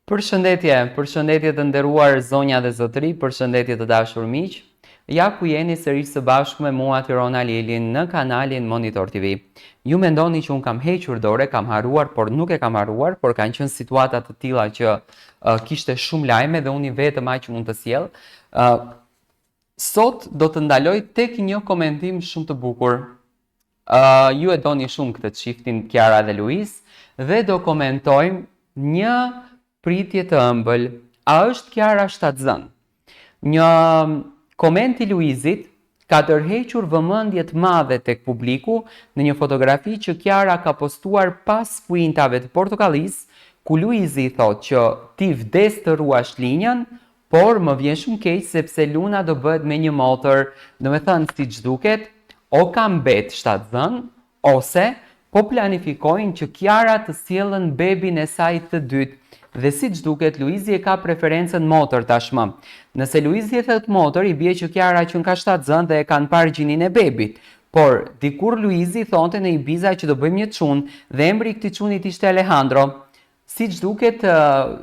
Përshëndetje të nderuar zonja dhe zotëri, përshëndetje të dashur miq. Ja ku jeni sërish së bashku me mua Tirona Lilin në kanalin Monitor TV. Ju mendoni që unë kam hequr dorë, kam harruar, por nuk e kam harruar, por kanë qenë situata të tilla që kishte shumë lajme dhe unë vetëm aq mund të sjell. Sot do të ndaloj tek një komentim shumë të bukur. Ju e doni shumë këtë çiftin Kiara dhe Luiz dhe do komentojmë një pritje të ëmbël. A është Kiara shtatzën? Një koment i Luizit ka tërhequr vëmendje të madhe tek publiku në një fotografi që Kiara ka postuar pas fuintave të Portokallis, ku Luizi thotë që ti vdes të ruash linjën, por më vjen shumë keq sepse Luna do bëhet me një motor, domethënë siç duket, o ka mbet shtatzën ose po planifikojnë që Kiara të sjellën bebin e saj të dytë. Dhe siç duket, Luizi e ka preferencën motor tashmë. Nëse Luizi e thot motor, i bie që Kiara që ka shtatzën dhe e kanë parë gjinin e bebit. Por dikur Luizi thonte në Ibiza që do bëjmë një çun dhe emri i këtij çunit ishte Alejandro. Siç duket,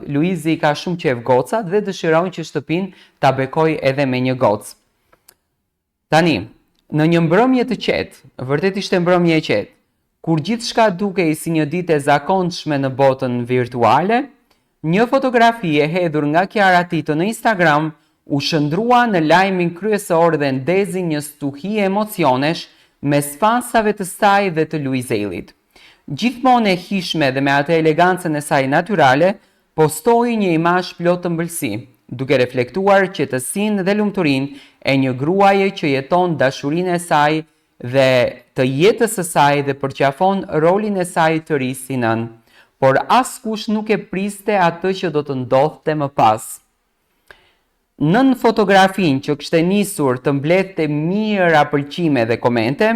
Luizi ka shumë qejf gocat dhe dëshiron që shtëpinë ta bekoj edhe me një gocë. Tani, në një mbrëmje të qetë, vërtet ishte mbrëmje e qetë, kur gjithçka dukej si një ditë e zakonshme në botën virtuale, një fotografi e hedhur nga Kiara Tito në Instagram u shndrua në lajmin kryesor dhe ndezi një stuhi emocionesh mes fansave të saj dhe të Luizellit. Gjithmonë e hishme dhe me atë elegancën e saj natyrale, postoi një imazh plot të ëmbëlsi, duke reflektuar qetësinë dhe lumturinë e një gruaje që jeton dashurinë e saj dhe të jetës së saj dhe përqafon rolin e saj të ri si nën. Por askush nuk e priste atë që do të ndodhte më pas. Nën fotografinë që kishte nisur të mbledhte mijëra pëlqime dhe komente,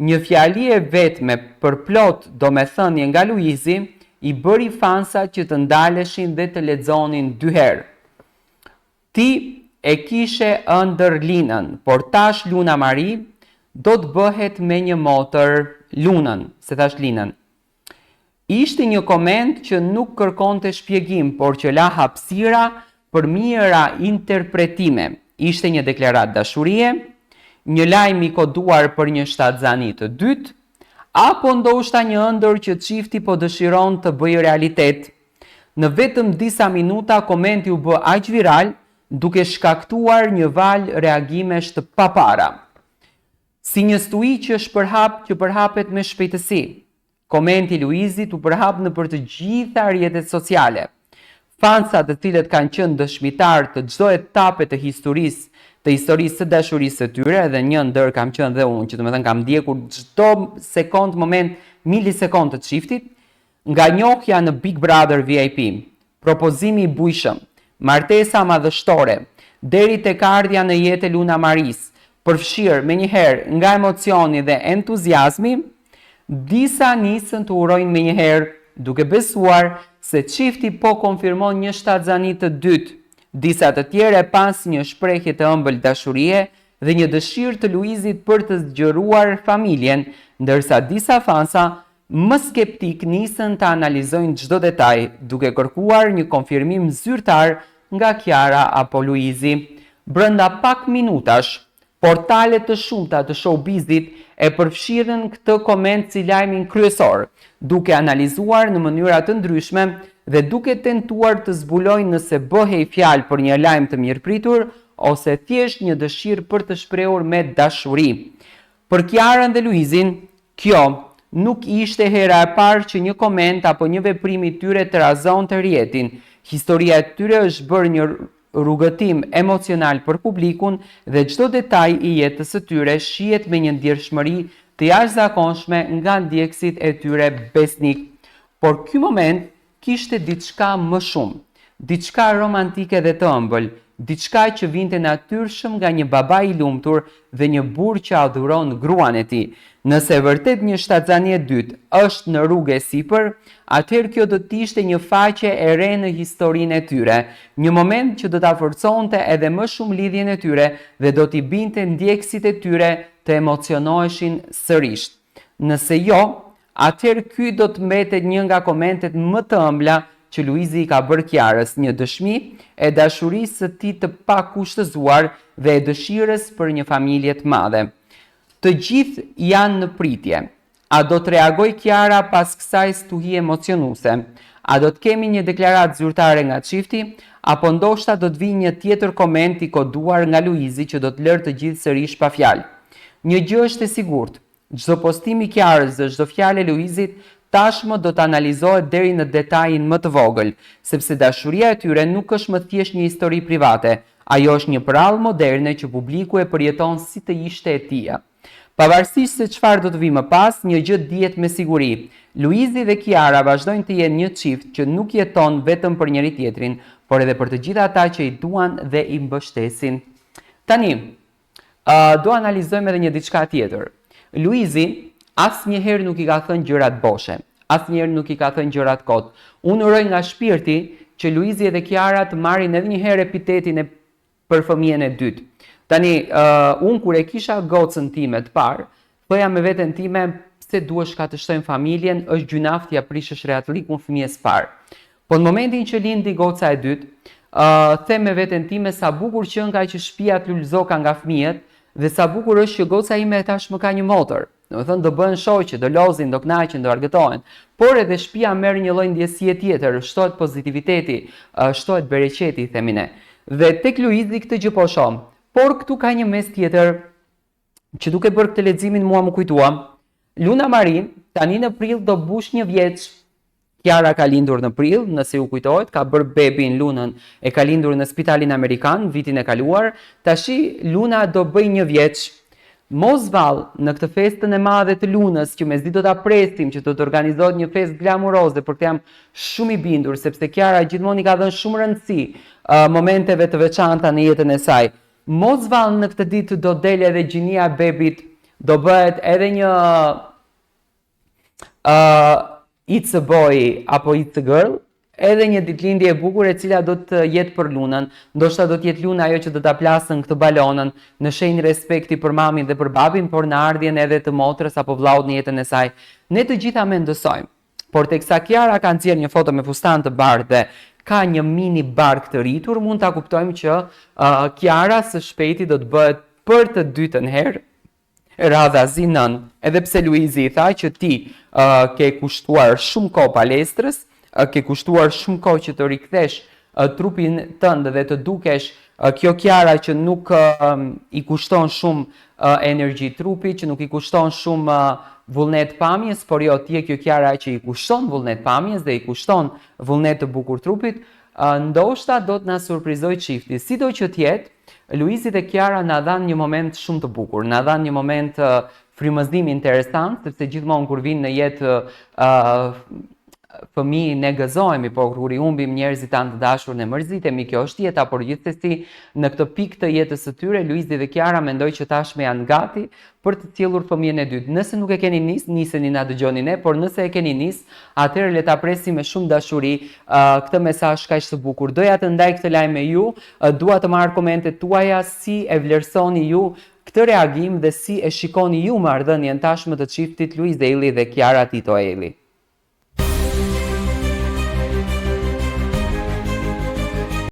një fjali e vetme për plot domethënie nga Luizi i bëri fansat që të ndaleshin dhe të lexonin dy herë. Ti e kishe ëndër Linën, por tash Luna Mari do të bëhet me një motor Lunën, se thash Linën. Ishte një koment që nuk kërkonte shpjegim, por që la hapësira për mijëra interpretime. Ishte një deklaratë dashurie, një lajm i koduar për një shtatzani të dytë, apo ndoshta një ëndër që çifti po dëshiron të bëjë realitet. Në vetëm disa minuta komenti u bë aq viral, duke shkaktuar një val reagimesh të papara. Si një stui që përhapet me shpejtësi. Komenti Luizit u përhap në për të gjitha rrjetet sociale. Fansat të cilët kanë qenë dëshmitar të çdo etape të historisë së dashurisë së tyre, dhe një ndër kam qenë dhe unë, që domethënë kam ndjekur çdo sekond, moment, milisekond të çiftit, nga njohja në Big Brother VIP, propozimi i bujshëm, martesa madhështore, deri tek ardhja në jetë e Luna Maris, përfshirë menjëherë nga emocioni dhe entuziazmi, disa nisën të urojnë me njëherë, duke besuar se çifti po konfirmon një shtatzani të dytë, disa të tjere pas një shprehje të ëmbël dashurie dhe një dëshirë të Luizit për të zgjeruar familjen, ndërsa disa fansa më skeptik nisën të analizojnë çdo detaj, duke kërkuar një konfirmim zyrtar nga Kiara apo Luizi. Brenda pak minutash, portale të shumta të showbizit e përfshirën këtë koment si lajmin kryesor, duke analizuar në mënyra të ndryshme dhe duke tentuar të zbulojnë nëse bëhej fjalë për një lajm të mirëpritur ose thjesht një dëshirë për të shprehur me dashuri. Për Kiarën dhe Luizin, kjo nuk ishte hera e parë që një koment apo një veprim i tyre të razonte rrjetin. Historia e tyre është bërë një rrugëtim emocional për publikun dhe çdo detaj i jetës së tyre shihet me një ndjershmëri të jashtëzakonshme nga ndjekësit e tyre besnik. Por ky moment kishte diçka më shumë, diçka romantike dhe të ëmbël, diçka që vinte natyrshëm nga një baba i lumtur dhe një burr që adhuron gruan e tij. Nëse vërtet një shtatzani e dytë është në rrugë e sipër, atëherë kjo do të ishte një faqe e re në historinë e tyre, një moment që do ta forconte edhe më shumë lidhjen e tyre dhe do t'i binte ndjekësit e tyre të emocionoheshin sërish. Nëse jo, atëherë ky do të mbetet një nga komentet më të ëmbla që Luizi i ka bërë Kiarës, një dëshmi e dashurisë së tij të pakushtëzuar dhe e dëshirës për një familje të madhe. Të gjithë janë në pritje. A do të reagoj Kiara pas kësaj stuhie emocionuese? A do të kemi një deklaratë zyrtare nga çifti, apo ndoshta do të vijë një tjetër koment i koduar nga Luizi që do të lërë të gjithë sërish pa fjalë? Një gjë është e sigurt, çdo postim i Kiarës dhe çdo fjalë e Luizit tashmë do të analizohet deri në detajin më të vogël, sepse dashuria e tyre nuk është më thjesht një histori private, ajo është një prallë moderne që publiku e përjeton si të ishte e tij. Pavarësisht se çfarë do të vijë më pas, një gjë dihet me siguri. Luizi dhe Kiara vazhdojnë të jenë një çift që nuk jeton vetëm për njëri tjetrin, por edhe për të gjithë ata që i duan dhe i mbështesin. Tani, do analizojmë edhe një diçka tjetër. Luizi asnjëherë nuk i ka thënë gjërat boshe, asnjëherë nuk i ka thënë gjërat kot. Unë uroj nga shpirti që Luizi dhe Kiara të marrin edhe një herë epitetin për fëmijën e dytë. Tani, unë kur e kisha gocën time të parë, thoja me veten time se duhesh ka të shtojmë familjen, është gjunaftja prishësh reatlikun fëmijës parë. Po në momentin që lindi goca e dytë, them me veten time sa bukur qen ka që shtëpia të lulëzoka nga fëmijët dhe sa bukur është që goca ime tashmë ka një motor. Domethënë do bëhen shoqe, do lozin, do kënaqen, do argëtohen. Por edhe shtëpia merr një lloj ndjesie tjetër, shtohet pozitiviteti, shtohet bereqeti, themi ne. Dhe tek Luizi këtë gjë po shoh. Por këtu ka një mes tjetër që duke bërë këtë leximin mua më kujtua. Luna Marin tani në prill do bush një vjeç. Kiara ka lindur në prill, nëse ju kujtohet, ka bërë bebin Lunën, e ka lindur në spitalin amerikan vitin e kaluar. Tashi Luna do bëj një vjeç. Mos vallë në këtë festën e madhe të Lunës, që mezi do ta presim që do të organizohet një festë glamuroze, por jam shumë i bindur sepse Kiara gjithmonë i ka dhënë shumë rëndësi momenteve të veçanta në jetën e saj. Mos vallë në këtë ditë do del edhe gjinia e bebit, do bëhet edhe një it's a boy apo it's a girl, edhe një ditëlindje e bukur e cila do të jetë për Lunën. Ndoshta do të jetë Luna ajo që do ta plasën këtë balonën në shenjë respekti për mamin dhe për babin, por në ardhjën edhe të motrës apo vllaut në jetën e saj. Ne të gjitha mendosojmë, por teksa Kiara ka nxjerrë një foto me fustan të bardhë dhe ka një mini bark të rritur, mund ta kuptojmë që Kiara së shpejti do të bëhet për të dytën herë radhazi nën, edhe pse Luizi i tha që ti ke kushtuar shumë kohë palestrës, ke kushtuar shumë kohë që të rikthesh trupin tënd dhe të dukesh kjo Kiara që nuk i kushton shumë energji trupi, që nuk i kushton shumë vullnet pamjes, por jo ti je kjo Kiara që i kushton vullnet pamjes dhe i kushton vullnet të bukur trupit, ndoshta do të na surprizoj çifti. Sido që të jetë, Luizi dhe Kiara na dhanë një moment shumë të bukur, na dhanë një moment frymëzimi interesant, sepse gjithmonë kur vinë në jetë fëmijë ne gëzohemi, por kur i humbim njerëzit tanë të dashur ne mërzitemi, kjo është jeta, por gjithsesi në këtë pikë të jetës së tyre, Luizi dhe Kiara mendoj që tashmë janë gati për të sjellur fëmijën e dytë. Nëse nuk e keni niseni na dëgjoni ne, por nëse e keni atëherë le ta presim me shumë dashuri këtë mesazh kaq të bukur. Doja të ndaj këtë lajm me ju, dua të marr komentet tuaja, si e vlerësoni ju këtë reagim dhe si e shikoni ju marrëdhënien tashmë të çiftit Luiz Eli dhe Kiara Tito Eli.